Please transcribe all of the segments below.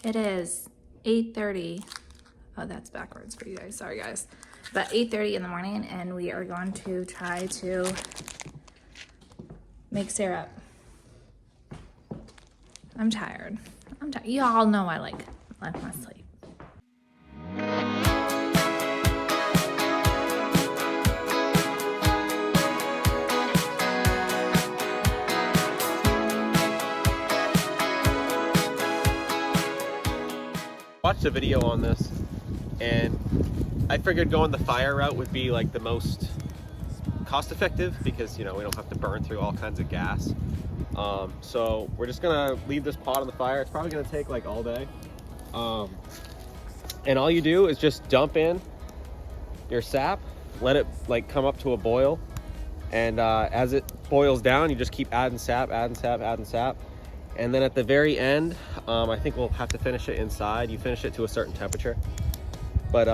It is 8:30. Oh, that's backwards for you guys. Sorry, guys. But 8:30 in the morning, and we are going to try to make syrup. I'm tired. You all know I like my sleep. Watched a video on this, and I figured going the fire route would be like the most cost effective because, you know, we don't have to burn through all kinds of gas. So we're just gonna leave this pot on the fire. It's probably gonna take like all day. And all you do is just dump in your sap, let it like come up to a boil, and as it boils down, you just keep adding sap, adding sap, adding sap. And then at the very end, I think we'll have to finish it inside. You finish it to a certain temperature. But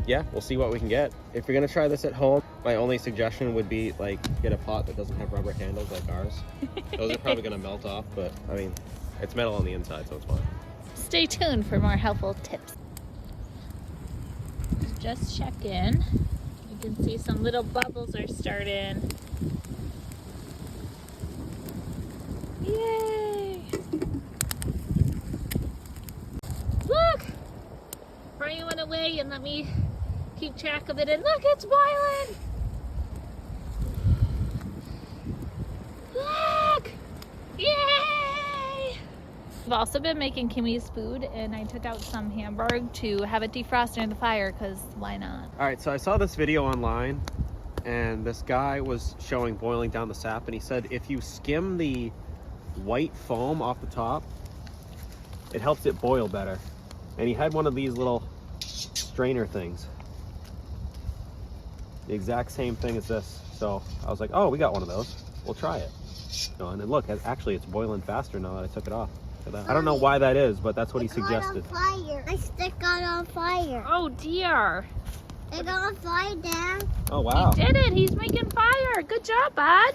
yeah, we'll see what we can get. If you're gonna try this at home, my only suggestion would be like get a pot that doesn't have rubber handles like ours. Those are probably gonna melt off, but I mean, it's metal on the inside, so it's fine. Stay tuned for more helpful tips. Just check in. You can see some little bubbles are starting. Yay! Look! Brian went away and let me keep track of it, and look, it's boiling! Look! Yay! I've also been making Kimmy's food, and I took out some Hamburg to have it defrost near the fire, because why not? All right, so I saw this video online, and this guy was showing boiling down the sap, and he said if you skim the white foam off the top, it helps it boil better. And he had one of these little strainer things, the exact same thing as this. So I was like, oh, we got one of those, we'll try it. And then look, actually it's boiling faster now that I took it off. Look at that. I don't know why that is, but that's what he suggested. Fire. My stick got on fire. Oh dear. It got on fire, Dad. Oh wow. He did it. He's making fire. Good job, bud.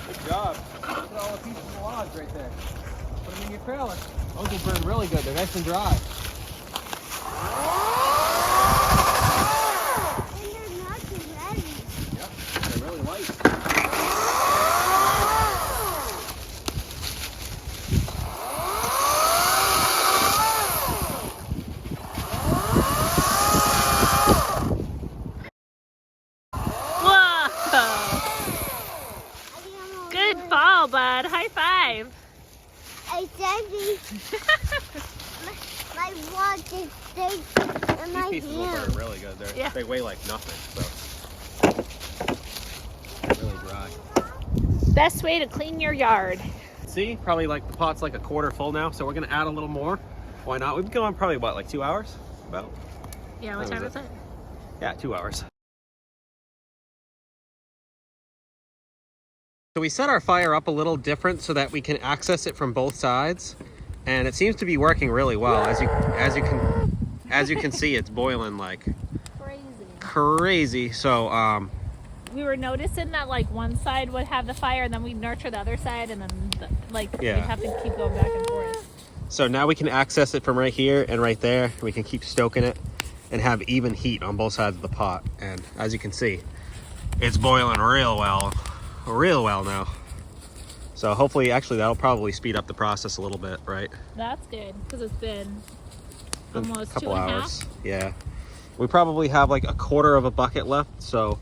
Good job. Look at all the pieces of logs right there. Put them in your trailer. Those will burn really good. They're nice and dry. And they're not too heavy. Yep, they're really light. Good fall, bud. High five. I said my watch is big in my These pieces will burn hand. really good. Yeah. They weigh like nothing, so they're really dry. Best way to clean your yard. See, probably like the pot's like a quarter full now, so we're gonna add a little more. Why not? We've been going probably what, like 2 hours? About. Yeah, what time is it? Yeah, 2 hours. So we set our fire up a little different so that we can access it from both sides, and it seems to be working really well. As you can see, it's boiling like crazy. So we were noticing that like one side would have the fire, and then we'd nurture the other side, and then we'd have to keep going back and forth. So now we can access it from right here and right there. We can keep stoking it and have even heat on both sides of the pot. And as you can see, it's boiling real well now. So hopefully, actually, that'll probably speed up the process a little bit, right? That's good, because it's been almost a couple 2.5 hours. Yeah. We probably have like a quarter of a bucket left, so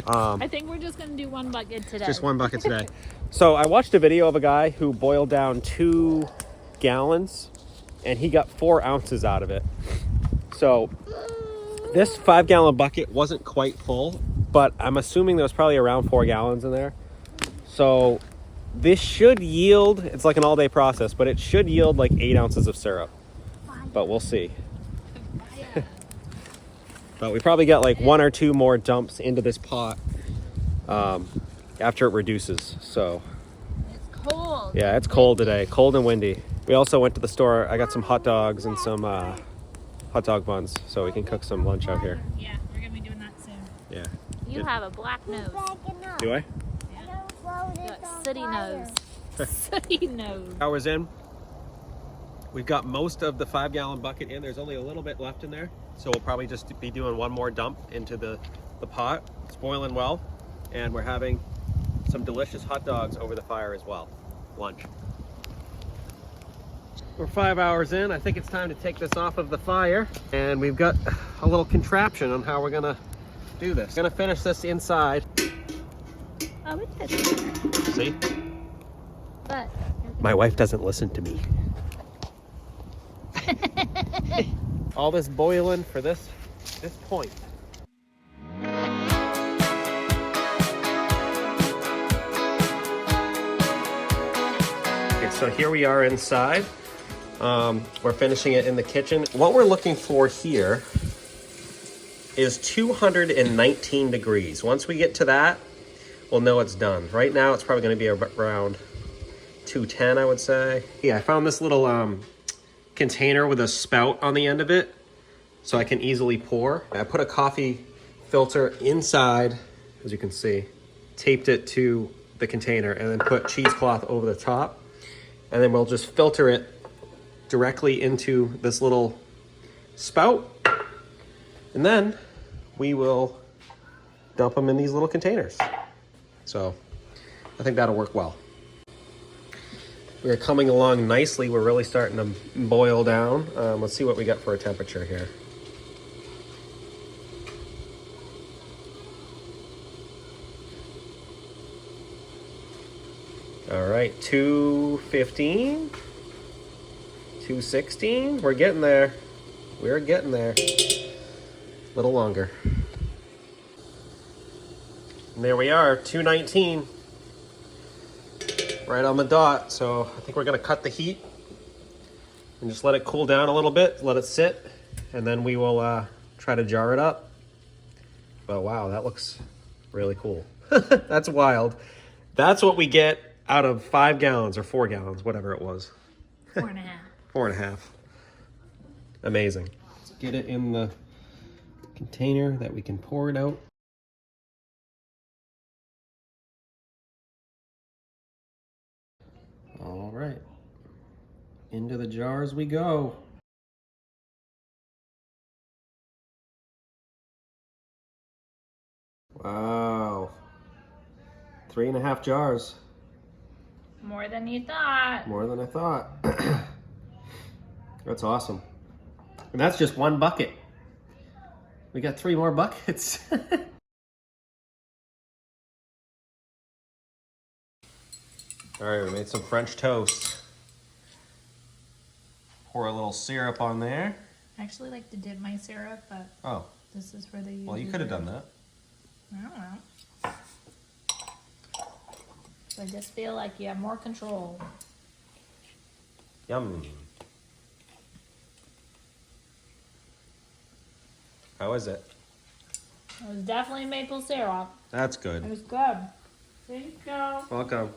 I think we're just gonna do one bucket today. just one bucket today. So I watched a video of a guy who boiled down 2 gallons and he got 4 ounces out of it. So this 5-gallon bucket wasn't quite full, but I'm assuming there was probably around 4 gallons in there. So this should yield, it's like an all-day process, but it should yield like 8 ounces of syrup, but we'll see. But we probably get like 1 or 2 more dumps into this pot after it reduces. So It's cold. yeah, it's cold today, cold and windy. We also went to the store. I got some hot dogs and some hot dog buns, so we can cook some lunch out here. Yeah, we're gonna be doing that soon. Yeah. You have a black nose. Do I? You got sooty nose. Sooty nose. Hours in, We've got most of the 5-gallon bucket in. There's only a little bit left in there. So we'll probably just be doing one more dump into the pot. It's boiling well. And we're having some delicious hot dogs over the fire as well. Lunch. We're 5 hours in. I think it's time to take this off of the fire. And we've got a little contraption on how we're gonna do this. Gonna finish this inside. Oh, it does. See? But My wife doesn't listen to me. All this boiling for this point. Okay, so here we are inside. We're finishing it in the kitchen. What we're looking for here is 219 degrees. Once we get to that, we'll know it's done. Right now, it's probably going to be around 210, I would say. Yeah, I found this little container with a spout on the end of it, so I can easily pour. I put a coffee filter inside, as you can see, taped it to the container, and then put cheesecloth over the top. And then we'll just filter it directly into this little spout. And then we will dump them in these little containers. So I think that'll work well. We're coming along nicely. We're really starting to boil down. Let's see what we got for a temperature here. All right, 215, 216. We're getting there. We're getting there. A little longer. And there we are, 219. Right on the dot. So I think we're gonna cut the heat and just let it cool down a little bit, let it sit, and then we will try to jar it up. But wow, that looks really cool. That's wild. That's what we get out of 5 gallons or 4 gallons, whatever it was. 4.5. 4.5. Amazing. Let's get it in the container that we can pour it out. All right, into the jars we go. Wow, 3.5 jars. More than you thought. More than I thought. That's awesome. And that's just one bucket. We got 3 more buckets. All right, we made some French toast. Pour a little syrup on there. I actually like to dip my syrup, but Oh, this is where they use. well, you could have done that. I don't know. So I just feel like you have more control. Yum. How is it? It was definitely maple syrup. That's good. It was good. Thank you. Welcome.